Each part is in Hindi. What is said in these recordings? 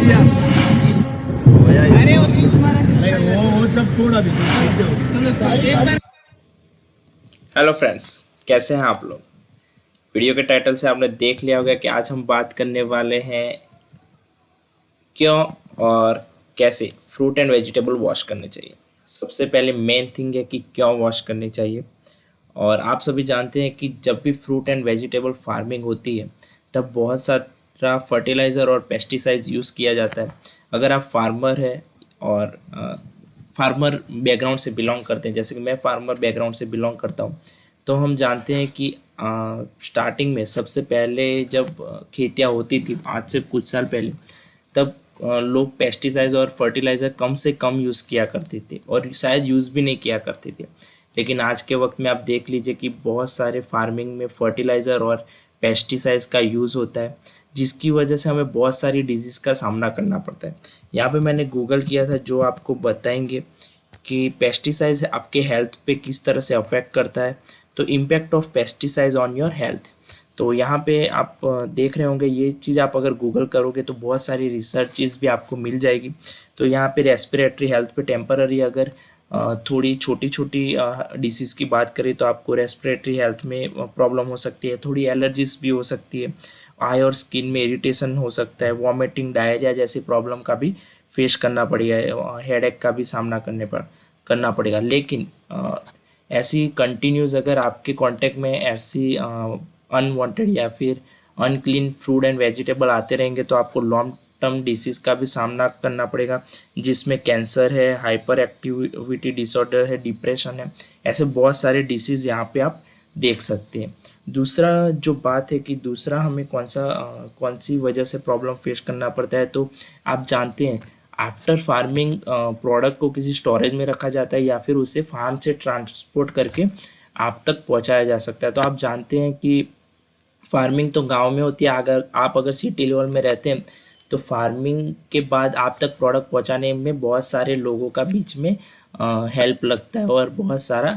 वो सब छोड़ अभी। हेलो फ्रेंड्स, कैसे हैं आप लोग। वीडियो के टाइटल से आपने देख लिया होगा कि आज हम बात करने वाले हैं क्यों और कैसे फ्रूट एंड वेजिटेबल वॉश करने चाहिए। सबसे पहले मेन थिंग है कि क्यों वॉश करनी चाहिए। और आप सभी जानते हैं कि जब भी फ्रूट एंड वेजिटेबल फार्मिंग होती है तब बहुत सारा फर्टिलाइज़र और पेस्टिसाइड यूज़ किया जाता है। अगर आप फार्मर है और फार्मर बैकग्राउंड से बिलोंग करते हैं, जैसे कि मैं फार्मर बैकग्राउंड से बिलोंग करता हूँ, तो हम जानते हैं कि स्टार्टिंग में सबसे पहले जब खेतियाँ होती थी आज से कुछ साल पहले, तब लोग पेस्टिसाइड्स और फर्टिलाइज़र कम से कम यूज़ किया करते थे और शायद यूज़ भी नहीं किया करते थे। लेकिन आज के वक्त में आप देख लीजिए कि बहुत सारे फार्मिंग में फर्टिलाइज़र और पेस्टिसाइड्स का यूज़ होता है, जिसकी वजह से हमें बहुत सारी डिजीज़ का सामना करना पड़ता है। यहाँ पे मैंने गूगल किया था जो आपको बताएंगे कि पेस्टिसाइड्स आपके हेल्थ पे किस तरह से अफेक्ट करता है। तो impact of pesticides on your health, तो यहाँ पे आप देख रहे होंगे ये चीज़ आप अगर गूगल करोगे तो बहुत सारी रिसर्चेस भी आपको मिल जाएगी। तो यहाँ पे रेस्पिरेटरी हेल्थ पे टेम्पररी अगर थोड़ी छोटी छोटी डिसीज़ की बात करें तो आपको रेस्पिरेटरी हेल्थ में प्रॉब्लम हो सकती है, थोड़ी एलर्जीज भी हो सकती है, आई और स्किन में इरिटेशन हो सकता है, वॉमिटिंग, डायरिया जैसी प्रॉब्लम का भी फेस करना पड़ेगा, हेडेक का भी सामना करना पड़ेगा। लेकिन ऐसी कंटिन्यूस अगर आपके कांटेक्ट में ऐसी अनवांटेड या फिर अनक्लीन फूड एंड वेजिटेबल आते रहेंगे तो आपको लॉन्ग टर्म डिसीज़ का भी सामना करना पड़ेगा, जिसमें कैंसर है, हाइपर एक्टिविटी डिसऑर्डर है, डिप्रेशन है, ऐसे बहुत सारे डिसीज़ यहाँ पे आप देख सकते हैं। दूसरा जो बात है कि दूसरा हमें कौन सी वजह से प्रॉब्लम फेस करना पड़ता है, तो आप जानते हैं आफ्टर फार्मिंग प्रोडक्ट को किसी स्टोरेज में रखा जाता है या फिर उसे फार्म से ट्रांसपोर्ट करके आप तक पहुंचाया जा सकता है। तो आप जानते हैं कि फार्मिंग तो गांव में होती है, अगर आप सिटी लेवल में रहते हैं तो फार्मिंग के बाद आप तक प्रोडक्ट पहुंचाने में बहुत सारे लोगों का बीच में हेल्प लगता है और बहुत सारा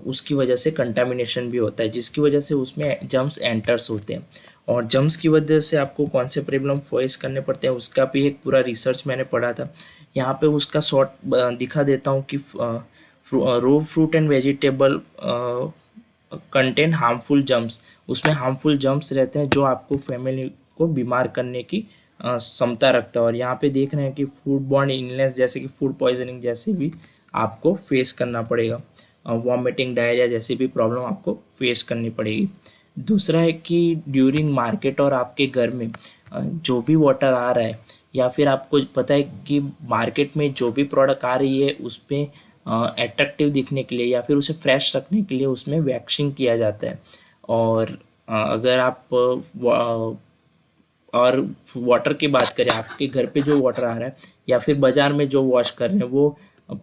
उसकी वजह से कंटामिनेशन भी होता है, जिसकी वजह से उसमें जम्स एंटर्स होते हैं। और जम्स की वजह से आपको कौन से प्रॉब्लम फेस करने पड़ते हैं उसका भी एक पूरा रिसर्च मैंने पढ़ा था। यहाँ पे उसका शॉर्ट दिखा देता हूँ कि raw fruit and vegetable contain harmful germs, उसमें हार्मफुल जम्स रहते हैं जो आपको फैमिली को बीमार करने की क्षमता रखता है। और यहाँ पे देख रहे हैं कि फूड बॉर्न इलनेस जैसे कि फूड पॉइजनिंग जैसे भी आपको फेस करना पड़ेगा, वॉमिटिंग, डायरिया जैसी भी प्रॉब्लम आपको फेस करनी पड़ेगी। दूसरा है कि ड्यूरिंग मार्केट और आपके घर में जो भी वाटर आ रहा है या फिर आपको पता है कि मार्केट में जो भी प्रोडक्ट आ रही है उस पर अट्रैक्टिव दिखने के लिए या फिर उसे फ्रेश रखने के लिए उसमें वैक्सिंग किया जाता है। और अगर आप और वाटर की बात करें, आपके घर पे जो वाटर आ रहा है या फिर बाज़ार में जो वॉश कर रहे हैं वो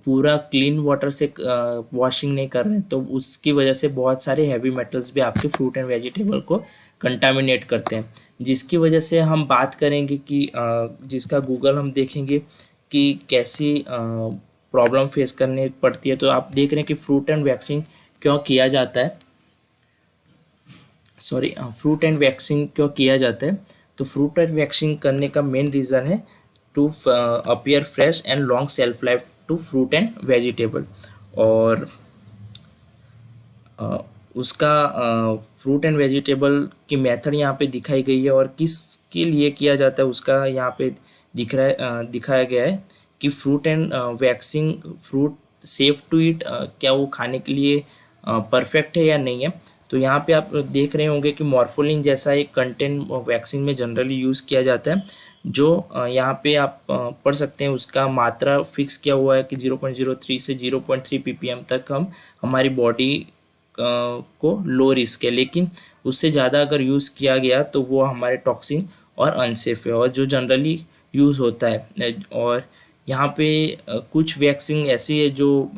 पूरा क्लीन वाटर से वॉशिंग नहीं कर रहे हैं, तो उसकी वजह से बहुत सारे हैवी मेटल्स भी आपके फ्रूट एंड वेजिटेबल को कंटामिनेट करते हैं। जिसकी वजह से हम बात करेंगे कि जिसका गूगल हम देखेंगे कि कैसी प्रॉब्लम फेस करनी पड़ती है। तो आप देख रहे हैं कि फ्रूट एंड वैक्सिंग क्यों किया जाता है, फ्रूट एंड वैक्सिंग क्यों किया जाता है। तो फ्रूट एंड वैक्सिंग करने का मेन रीज़न है to appear fresh and long self life to fruit and vegetable. और उसका फ्रूट एंड वेजिटेबल की मेथड यहाँ पे दिखाई गई है और किसके लिए किया जाता है उसका यहाँ पे दिखाया गया है कि fruit and waxing fruit safe to eat, क्या वो खाने के लिए परफेक्ट है या नहीं है। तो यहाँ पे आप देख रहे होंगे कि मॉर्फोलिन जैसा एक कंटेंट वैक्सीन में जनरली यूज़ किया जाता है, जो यहाँ पे आप पढ़ सकते हैं उसका मात्रा फिक्स किया हुआ है कि 0.03 से 0.3 ppm तक हम हमारी बॉडी को लो रिस्क है, लेकिन उससे ज़्यादा अगर यूज़ किया गया तो वो हमारे टॉक्सिन और अनसेफ है और जो जनरली यूज़ होता है। और यहाँ पे कुछ वैक्सीन ऐसी है जो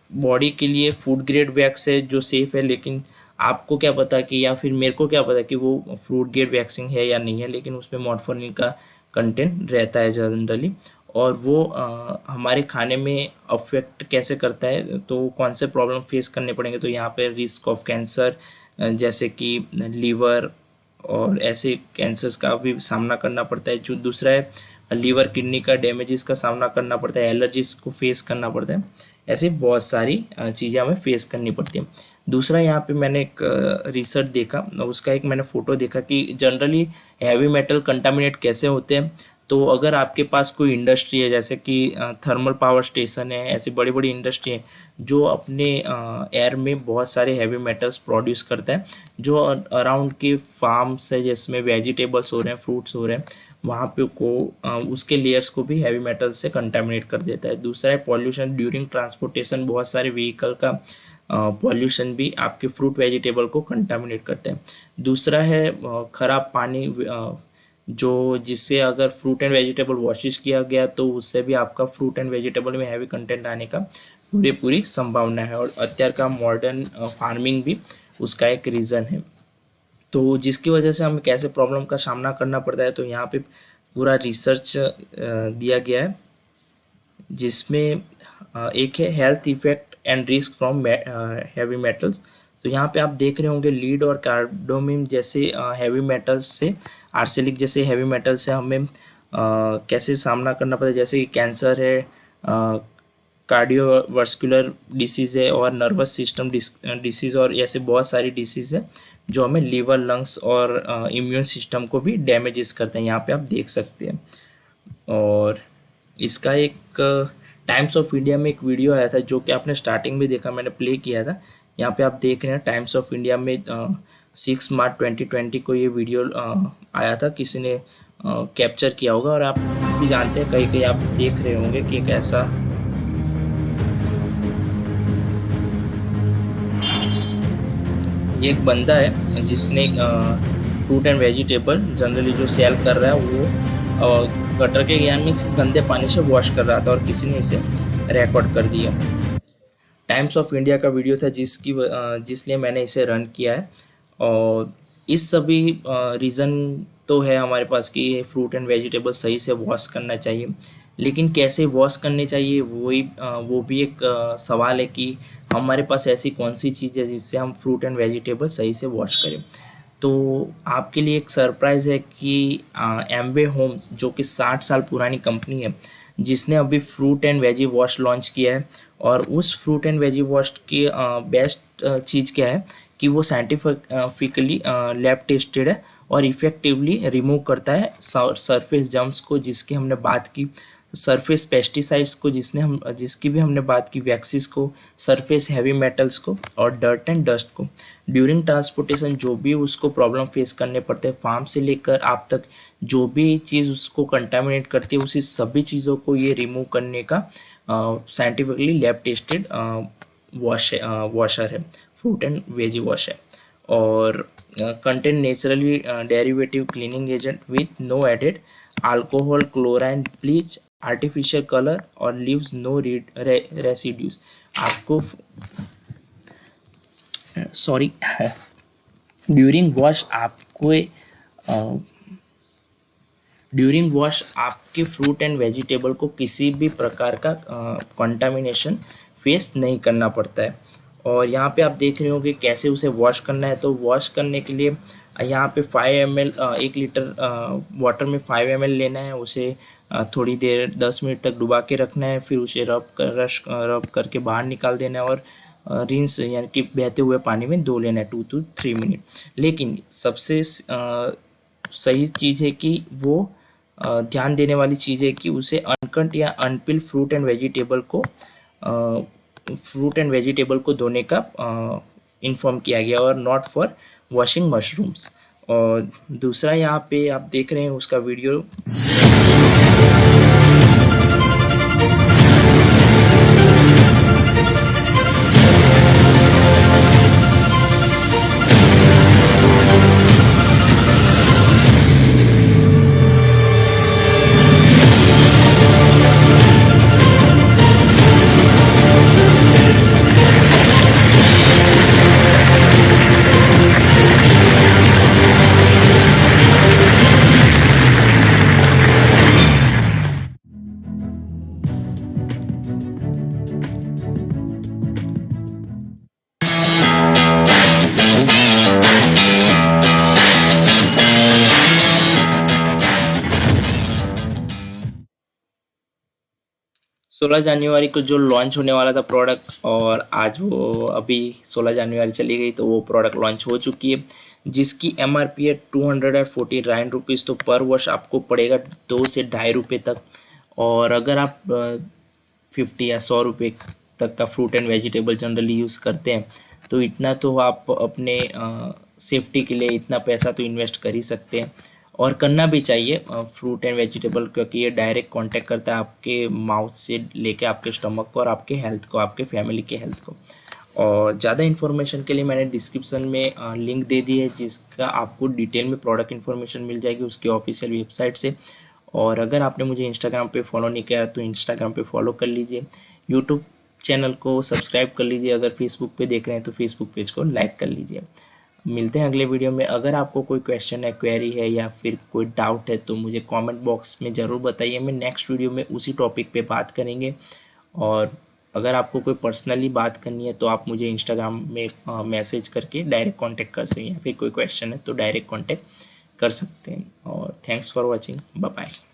बॉडी के लिए फूड ग्रेड वैक्स है जो सेफ़ है, लेकिन आपको क्या पता कि या फिर मेरे को क्या पता कि वो फ्रूट ग्रेड वैक्सीन है या नहीं है, लेकिन उसमें मॉर्फोलिन का कंटेंट रहता है जनरली। और वो हमारे खाने में अफेक्ट कैसे करता है, तो कौन से प्रॉब्लम फेस करने पड़ेंगे, तो यहाँ पे रिस्क ऑफ कैंसर जैसे कि लीवर और ऐसे कैंसर्स का भी सामना करना पड़ता है। जो दूसरा है लीवर किडनी का डैमेजेस का सामना करना पड़ता है, एलर्जीज को फेस करना पड़ता है। ऐसे बहुत सारी चीज़ें हमें फेस करनी पड़ती हैं। दूसरा यहाँ पे मैंने एक रिसर्च देखा, उसका एक मैंने फ़ोटो देखा कि जनरली हैवी मेटल कंटामिनेट कैसे होते हैं। तो अगर आपके पास कोई इंडस्ट्री है, जैसे कि थर्मल पावर स्टेशन है, ऐसी बड़ी बड़ी इंडस्ट्री है जो अपने एयर में बहुत सारे हैवी मेटल्स प्रोड्यूस करता है, जो अराउंड के फार्म्स है जिसमें वेजिटेबल्स हो रहे हैं, फ्रूट्स हो रहे हैं, वहाँ पे उसके लेयर्स को भी हैवी मेटल से कंटामिनेट कर देता है। दूसरा है पॉल्यूशन ड्यूरिंग ट्रांसपोर्टेशन, बहुत सारे व्हीकल का पॉल्यूशन भी आपके फ्रूट वेजिटेबल को कंटामिनेट करते हैं। दूसरा है ख़राब पानी, जो जिससे अगर फ्रूट एंड वेजिटेबल वॉशिश किया गया तो उससे भी आपका फ्रूट एंड वेजिटेबल में हैवी कंटेंट आने का पूरी संभावना है। और अत्यार का मॉडर्न फार्मिंग भी उसका एक रीज़न है। तो जिसकी वजह से हमें कैसे प्रॉब्लम का सामना करना पड़ता है, तो यहाँ पे पूरा रिसर्च दिया गया है, जिसमें एक है health effect and risk from heavy metals. तो यहाँ पे आप देख रहे होंगे लीड और कार्डोमिन जैसे हैवी मेटल्स से, आर्सेनिक जैसे हैवी मेटल से हमें कैसे सामना करना पड़ता है। जैसे कि कैंसर है, कार्डियोवास्कुलर डिसीज़ है और नर्वस सिस्टम डिसीज़, और ऐसे बहुत सारी डिसीज़ है जो हमें लीवर, लंग्स और इम्यून सिस्टम को भी डैमेजेस करते हैं। यहाँ पे आप देख सकते हैं। और इसका एक टाइम्स ऑफ इंडिया में एक वीडियो आया था जो कि आपने स्टार्टिंग में देखा, मैंने प्ले किया था। यहाँ पे आप देख रहे हैं टाइम्स ऑफ इंडिया में 6 मार्च 2020 को ये वीडियो आया था, किसी ने कैप्चर किया होगा। और आप भी जानते हैं, कहीं कहीं आप देख रहे होंगे कि एक ऐसा एक बंदा है जिसने फ्रूट एंड वेजिटेबल जनरली जो सेल कर रहा है वो गटर के ज्ञान में गंदे पानी से वॉश कर रहा था और किसी ने इसे रिकॉर्ड कर दिया। टाइम्स ऑफ इंडिया का वीडियो था जिसलिए मैंने इसे रन किया है। और इस सभी रीज़न तो है हमारे पास कि फ्रूट एंड वेजिटेबल सही से वॉश करना चाहिए, लेकिन कैसे वॉश करनी चाहिए वो भी एक सवाल है कि हमारे पास ऐसी कौन सी चीज़ है जिससे हम फ्रूट एंड वेजिटेबल सही से वॉश करें। तो आपके लिए एक सरप्राइज़ है कि एमवे होम्स, जो कि 60 साल पुरानी कंपनी है, जिसने अभी fruit and veggie wash launch किया है। और उस फ्रूट एंड वेजी वॉश की बेस्ट चीज़ क्या है कि वो साइंटिफिकली लैब टेस्टेड है और इफ़ेक्टिवली रिमूव करता है सरफेस जम्स को, जिसकी हमने बात की, सरफेस पेस्टिसाइड्स को जिसकी भी हमने बात की, वैक्सीज को, सरफेस हैवी मेटल्स को और डर्ट एंड डस्ट को। ड्यूरिंग ट्रांसपोर्टेशन जो भी उसको प्रॉब्लम फेस करने पड़ते हैं, फार्म से लेकर आप तक जो भी चीज़ उसको कंटामिनेट करती है, उसी सभी चीज़ों को ये रिमूव करने का साइंटिफिकली लैब टेस्टेड वॉशर है, फ्रूट एंड वेजी वॉश है। और contain naturally derivative cleaning agent with no added alcohol, chlorine, bleach, artificial colour और लीव्स नो रेसिड्यूज। आपको सॉरी ड्यूरिंग वॉश आपके फ्रूट एंड वेजिटेबल को किसी भी प्रकार का कंटामिनेशन फेस नहीं करना पड़ता है। और यहाँ पे आप देख रहे होंगे कैसे उसे वॉश करना है। तो वॉश करने के लिए यहाँ पे 5 ml 1 लीटर वाटर में 5 ml लेना है, उसे थोड़ी देर 10 मिनट तक डुबा के रखना है, फिर उसे रब करके बाहर निकाल देना है और रिंस यानी कि बहते हुए पानी में धो लेना है 2 to 3 मिनट। लेकिन सबसे सही चीज़ है कि वो ध्यान देने वाली चीज़ है कि उसे अनकट या अनपिल फ्रूट एंड वेजिटेबल को धोने का इन्फॉर्म किया गया, और नॉट फॉर वॉशिंग मशरूम्स। और दूसरा यहाँ पे आप देख रहे हैं उसका वीडियो। 16 जनवरी को जो लॉन्च होने वाला था प्रोडक्ट, और आज वो अभी 16 जनवरी चली गई तो वो प्रोडक्ट लॉन्च हो चुकी है, जिसकी MRP है 249 रुपीज़। तो पर वर्ष आपको पड़ेगा 2 से 2.5 रुपये तक। और अगर आप 50 या 100 रुपये तक का fruit and vegetable generally use करते हैं तो इतना तो आप अपने सेफ्टी के लिए इतना पैसा तो इन्वेस्ट कर ही सकते हैं, और करना भी चाहिए फ्रूट एंड वेजिटेबल, क्योंकि ये डायरेक्ट कांटेक्ट करता है आपके माउथ से लेके आपके स्टमक को और आपके हेल्थ को, आपके फैमिली के हेल्थ को। और ज़्यादा इन्फॉर्मेशन के लिए मैंने डिस्क्रिप्शन में लिंक दे दी है, जिसका आपको डिटेल में प्रोडक्ट इन्फॉर्मेशन मिल जाएगी उसके ऑफिशियल वेबसाइट से। और अगर आपने मुझे इंस्टाग्राम पे फॉलो नहीं किया तो इंस्टाग्राम पे फॉलो कर लीजिए, यूट्यूब चैनल को सब्सक्राइब कर लीजिए, अगर फेसबुक पे देख रहे हैं तो फेसबुक पेज को लाइक कर लीजिए। मिलते हैं अगले वीडियो में। अगर आपको कोई क्वेश्चन है, क्वेरी है या फिर कोई डाउट है तो मुझे कमेंट बॉक्स में ज़रूर बताइए, मैं नेक्स्ट वीडियो में उसी टॉपिक पे बात करेंगे। और अगर आपको कोई पर्सनली बात करनी है तो आप मुझे इंस्टाग्राम में मैसेज करके डायरेक्ट कांटेक्ट कर सकते हैं, या फिर कोई क्वेश्चन है तो डायरेक्ट कांटेक्ट कर सकते हैं। और thanks for watching, bye bye.